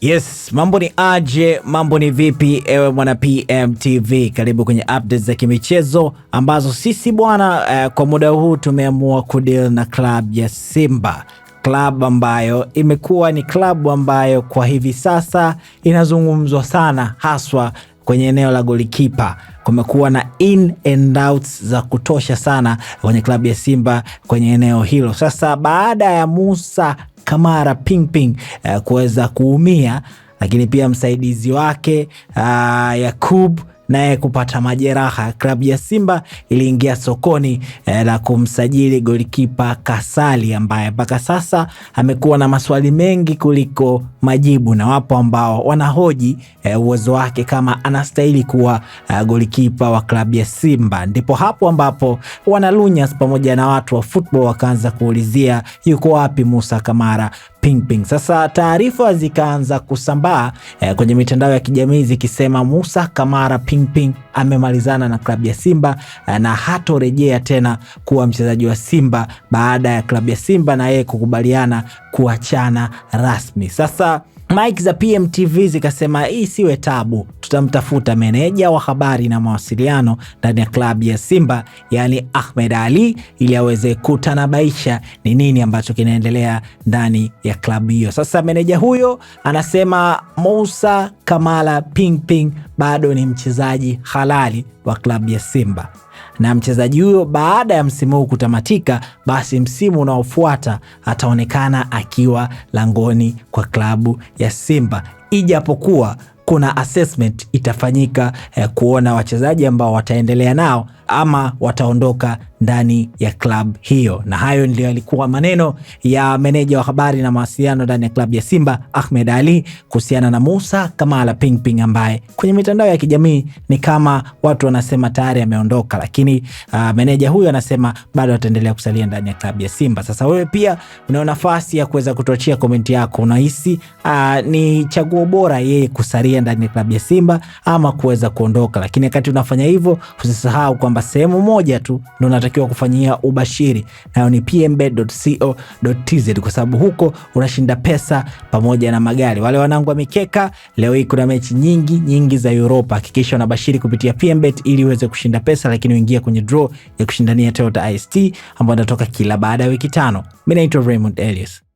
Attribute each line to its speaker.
Speaker 1: Yes, mambo ni aje, mambo ni vipi ewe mwana PMTV. Karibu kwenye updates za kimichezo ambazo sisi bwana kwa muda huu tumeamua kudeal na club ya Simba. Club ambayo imekuwa ni club ambayo kwa hivi sasa inazungumzwa sana, haswa kwenye eneo la golikipa. Kumekuwa na in and outs za kutosha sana kwenye club ya Simba kwenye eneo hilo. Sasa baada ya Musa Kamara Ping kuweza kuumia, lakini pia msaidizi wake Yakub naye kupata majeraha, klabu ya Simba iliingia sokoni la kumsajili golikipa Kasali, ambaye mpaka sasa amekuwa na maswali mengi kuliko majibu, na wapo ambao wanahoji uwezo wake kama anastahili kuwa golikipa wa klabu ya Simba. Ndipo hapo ambapo wanalunyas pamoja na watu wa football wakaanza kuulizia yuko wapi Musa Kamara Ping. Sasa taarifa zikaanza kusambaa kwenye mitandao ya kijamii zikisema Musa Kamara Ping amemalizana na klabu ya Simba na hatorejea tena kuwa mchezaji wa Simba baada ya klabu ya Simba na yeye kukubaliana kuachana rasmi. Sasa Mike za PMTV zikasema hii siwe tabu, tutamtafuta meneja wa habari na mawasiliano ndani ya klabu ya Simba, yani Ahmed Ali, ili aweze kutanabaisha ni nini ambacho kinaendelea ndani ya klabu hiyo. Sasa meneja huyo anasema Musa Kamara Ping bado ni mchezaji halali wa klabu ya Simba, na mchezaji huyo baada ya msimu huu kutamatika, basi msimu unaofuata ataonekana akiwa langoni kwa klabu ya Simba, ijapokuwa kuna assessment itafanyika kuona wachezaji ambao wataendelea nao ama wataondoka ndani ya club hiyo. Na hayo ndio yalikuwa maneno ya meneja wa habari na mawasiliano ndani ya club ya Simba Ahmed Ali kuhusiana na Musa Kamara Ping ambaye kwenye mitandao ya kijamii ni kama watu wanasema tayari ameondoka, lakini meneja huyu anasema bado ataendelea kusalia ndani ya club ya Simba. Sasa wewe pia una nafasi ya kuweza kutochia komenti yako, unahisi ni chaguo bora yeye kusalia ndani ya club ya Simba ama kuweza kuondoka? Lakini wakati unafanya hivyo usisahau kwamba sehemu moja tu ndio unatakiwa kufanyia ubashiri, nayo ni pmbet.co.tz, kwa sababu huko unashinda pesa pamoja na magari. Wale wanangu wa mikeka, leo hii kuna mechi nyingi za Europa. Hakikisha unabashiri kupitia PMBet ili uweze kushinda pesa, lakini uingia kwenye draw ya kushindania Toyota IST ambayo inatoka kila baada ya wiki 5. Mimi naitwa Raymond Elias.